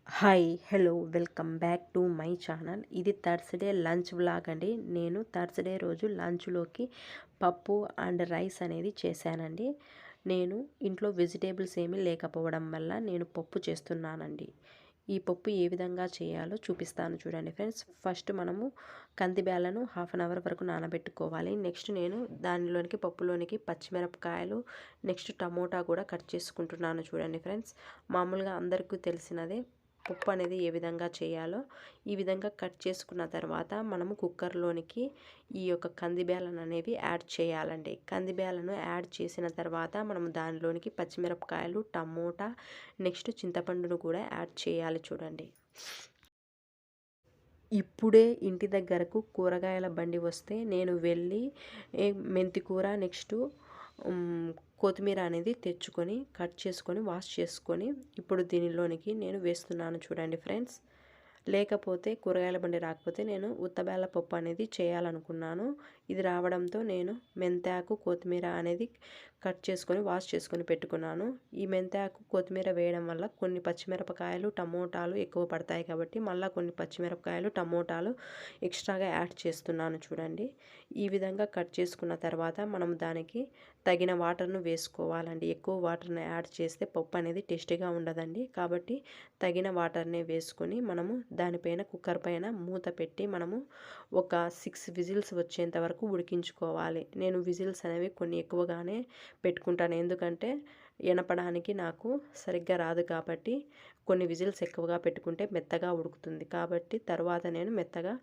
Hi hello welcome back to my channel. ఇది Thursday lunch vlog అండి. నేను Thursday రోజు లంచ్లోకి పప్పు అండ్ రైస్ అనేది చేశానండి. నేను ఇంట్లో వెజిటేబుల్స్ ఏమీ లేకపోవడం వల్ల నేను పప్పు చేస్తున్నానండి. ఈ పప్పు ఏ విధంగా చేయాలో చూపిస్తాను చూడండి ఫ్రెండ్స్. ఫస్ట్ మనము కందిబ్యాలను హాఫ్ అన్ అవర్ వరకు నానబెట్టుకోవాలి. నెక్స్ట్ నేను దానిలోనికి పప్పులోనికి పచ్చిమిరపకాయలు, నెక్స్ట్ టమోటా కూడా కట్ చేసుకుంటున్నాను చూడండి ఫ్రెండ్స్. మామూలుగా అందరికీ తెలిసినదే పప్పు అనేది ఏ విధంగా చేయాలో. ఈ విధంగా కట్ చేసుకున్న తర్వాత మనము కుక్కర్లోనికి ఈ యొక్క కందిబ్యాలను అనేవి యాడ్ చేయాలండి. కందిబ్యాలను యాడ్ చేసిన తర్వాత మనము దానిలోనికి పచ్చిమిరపకాయలు, టమోటా, నెక్స్ట్ చింతపండును కూడా యాడ్ చేయాలి చూడండి. ఇప్పుడే ఇంటి దగ్గరకు కూరగాయల బండి వస్తే నేను వెళ్ళి మెంతి కూర, నెక్స్ట్ కొత్తిమీర అనేది తెచ్చుకొని కట్ చేసుకొని వాష్ చేసుకొని ఇప్పుడు దీనిలోనికి నేను వేస్తున్నాను చూడండి ఫ్రెండ్స్. లేకపోతే కూరగాయల బండి రాకపోతే నేను ఉత్తబేళ్ళ పప్పు అనేది చేయాలనుకున్నాను. ఇది రావడంతో నేను మెంతాకు, కొత్తిమీర అనేది కట్ చేసుకొని వాష్ చేసుకొని పెట్టుకున్నాను. ఈ మెంతాకు, కొత్తిమీర వేయడం వల్ల కొన్ని పచ్చిమిరపకాయలు, టమోటాలు ఎక్కువ పడతాయి కాబట్టి మళ్ళీ కొన్ని పచ్చిమిరపకాయలు, టమోటాలు ఎక్స్ట్రాగా యాడ్ చేస్తున్నాను చూడండి. ఈ విధంగా కట్ చేసుకున్న తర్వాత మనం దానికి తగిన వాటర్ను వేసుకోవాలండి. ఎక్కువ వాటర్ని యాడ్ చేస్తే పప్పు అనేది టేస్టీగా ఉండదండి. కాబట్టి తగిన వాటర్ని వేసుకొని మనము దానిపైన కుక్కర్ పైన మూత పెట్టి మనము ఒక 6 విజిల్స్ వచ్చేంత వరకు ఉడికించుకోవాలి. నేను విజిల్స్ అనేవి కొన్ని ఎక్కువగానే పెట్టుకుంటాను, ఎందుకంటే ఎనపడానికి నాకు సరిగ్గా రాదు కాబట్టి కొన్ని విజిల్స్ ఎక్కువగా పెట్టుకుంటే మెత్తగా ఉడుకుతుంది. కాబట్టి తర్వాత నేను మెత్తగా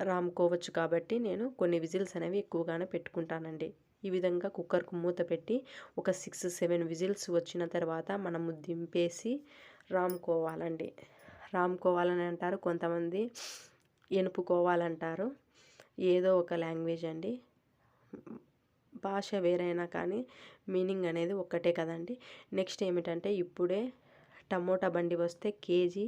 రాముకోవచ్చు కాబట్టి నేను కొన్ని విజిల్స్ అనేవి ఎక్కువగానే పెట్టుకుంటానండి. ఈ విధంగా కుక్కర్కు మూత పెట్టి ఒక 6-7 విజిల్స్ వచ్చిన తర్వాత మనము దింపేసి రాముకోవాలండి. రాముకోవాలని అంటారు, కొంతమంది ఎనుపుకోవాలంటారు. ఏదో ఒక లాంగ్వేజ్ అండి, భాష వేరైనా కానీ మీనింగ్ అనేది ఒక్కటే కదండి. నెక్స్ట్ ఏమిటంటే ఇప్పుడే టమోటా బండి వస్తే కేజీ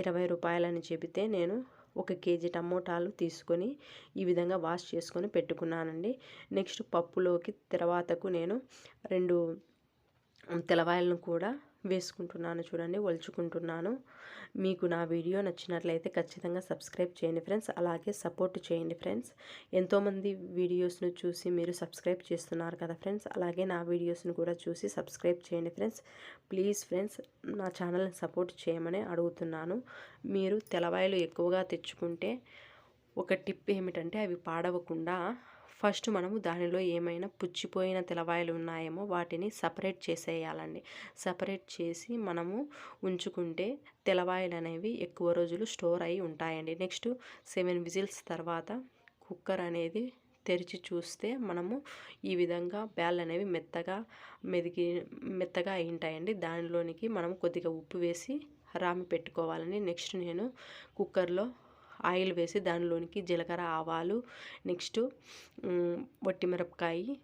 20 రూపాయలని చెబితే నేను 1 కేజీ టమోటాలు తీసుకొని ఈ విధంగా వాష్ చేసుకొని పెట్టుకున్నానండి. నెక్స్ట్ పప్పులోకి తర్వాతకు నేను 2 తెల్లవాయలను కూడా వేసుకుంటున్నాను చూడండి, ఒలుచుకుంటున్నాను. మీకు నా వీడియో నచ్చినట్లయితే ఖచ్చితంగా సబ్స్క్రైబ్ చేయండి ఫ్రెండ్స్, అలాగే సపోర్ట్ చేయండి ఫ్రెండ్స్. ఎంతోమంది వీడియోస్ను చూసి మీరు సబ్స్క్రైబ్ చేస్తున్నారు కదా ఫ్రెండ్స్, అలాగే నా వీడియోస్ను కూడా చూసి సబ్స్క్రైబ్ చేయండి ఫ్రెండ్స్. ప్లీజ్ ఫ్రెండ్స్, నా ఛానల్ని సపోర్ట్ చేయమని అడుగుతున్నాను. మీరు తెల్లవాయలు ఎక్కువగా తెచ్చుకుంటే ఒక టిప్ ఏమిటంటే అవి పాడవకుండా ఫస్ట్ మనము దానిలో ఏమైనా పుచ్చిపోయిన తెల్లవాయలు ఉన్నాయేమో వాటిని సపరేట్ చేసేయాలండి. సపరేట్ చేసి మనము ఉంచుకుంటే తెల్లవాయలు అనేవి ఎక్కువ రోజులు స్టోర్ అయి ఉంటాయండి. నెక్స్ట్ 7 విజిల్స్ తర్వాత కుక్కర్ అనేది తెరిచి చూస్తే మనము ఈ విధంగా బ్యాళ్ళు అనేవి మెత్తగా అయి ఉంటాయండి. దానిలోనికి మనం కొద్దిగా ఉప్పు వేసి రామి పెట్టుకోవాలండి. నెక్స్ట్ నేను కుక్కర్లో ఆయిల్ వేసి దానిలోనికి జీలకర్ర, ఆవాలు, నెక్స్ట్ వట్టిమిరపకాయ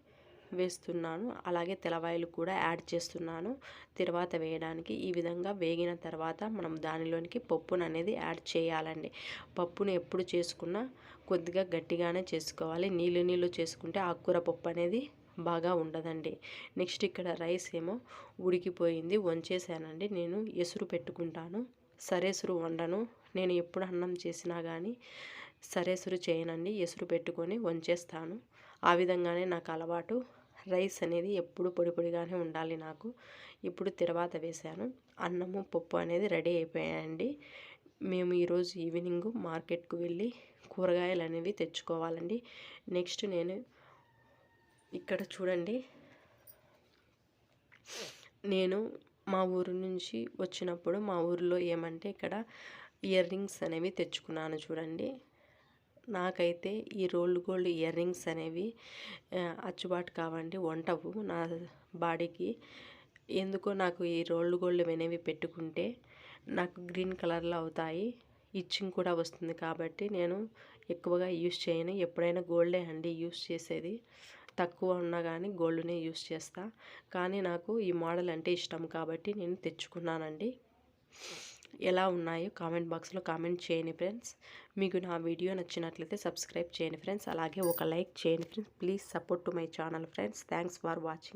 వేస్తున్నాను, అలాగే తెల్లవాయలు కూడా యాడ్ చేస్తున్నాను తర్వాత వేయడానికి. ఈ విధంగా వేగిన తర్వాత మనం దానిలోనికి పప్పును అనేది యాడ్ చేయాలండి. పప్పును ఎప్పుడు చేసుకున్నా కొద్దిగా గట్టిగానే చేసుకోవాలి. నీళ్ళు చేసుకుంటే ఆకుకూర పప్పు అనేది బాగా ఉండదండి. నెక్స్ట్ ఇక్కడ రైస్ ఏమో ఉడికిపోయింది, వంచేసానండి. నేను ఎసురు పెట్టుకుంటాను, సరేసురు వండను. నేను ఎప్పుడు అన్నం చేసినా కానీ సరేసురు చేయనండి, ఎసురు పెట్టుకొని వంచేస్తాను. ఆ విధంగానే నాకు అలవాటు. రైస్ అనేది ఎప్పుడు పొడి పొడిగానే ఉండాలి నాకు. ఇప్పుడు తర్వాత వేశాను. అన్నము, పప్పు అనేది రెడీ అయిపోయాయండి. మేము ఈరోజు ఈవినింగ్ మార్కెట్కు వెళ్ళి కూరగాయలు అనేవి తెచ్చుకోవాలండి. నెక్స్ట్ నేను ఇక్కడ చూడండి, నేను మా ఊరు నుంచి వచ్చినప్పుడు మా ఊరిలో ఏమంటే ఇక్కడ ఇయర్ రింగ్స్ అనేవి తెచ్చుకున్నాను చూడండి. నాకైతే ఈ రోల్డ్ గోల్డ్ ఇయర్ రింగ్స్ అనేవి అచ్చుబాటు కావండి, వంటవు నా బాడీకి. ఎందుకో నాకు ఈ రోల్డ్ గోల్డ్ అనేవి పెట్టుకుంటే నాకు గ్రీన్ కలర్లో అవుతాయి, ఇచ్చింగ్ కూడా వస్తుంది. కాబట్టి నేను ఎక్కువగా యూస్ చేయను. ఎప్పుడైనా గోల్డే అండి యూస్ చేసేది, తక్కువ ఉన్నా కానీ గోల్డ్నే యూస్ చేస్తా. కానీ నాకు ఈ మోడల్ అంటే ఇష్టం కాబట్టి నేను తెచ్చుకున్నానండి. ఎలా ఉన్నాయో కామెంట్ బాక్స్లో కామెంట్ చేయండి ఫ్రెండ్స్. మీకు నా వీడియో నచ్చినట్లయితే సబ్స్క్రైబ్ చేయండి ఫ్రెండ్స్, అలాగే ఒక లైక్ చేయండి friends. Please support to my channel friends. Thanks for watching.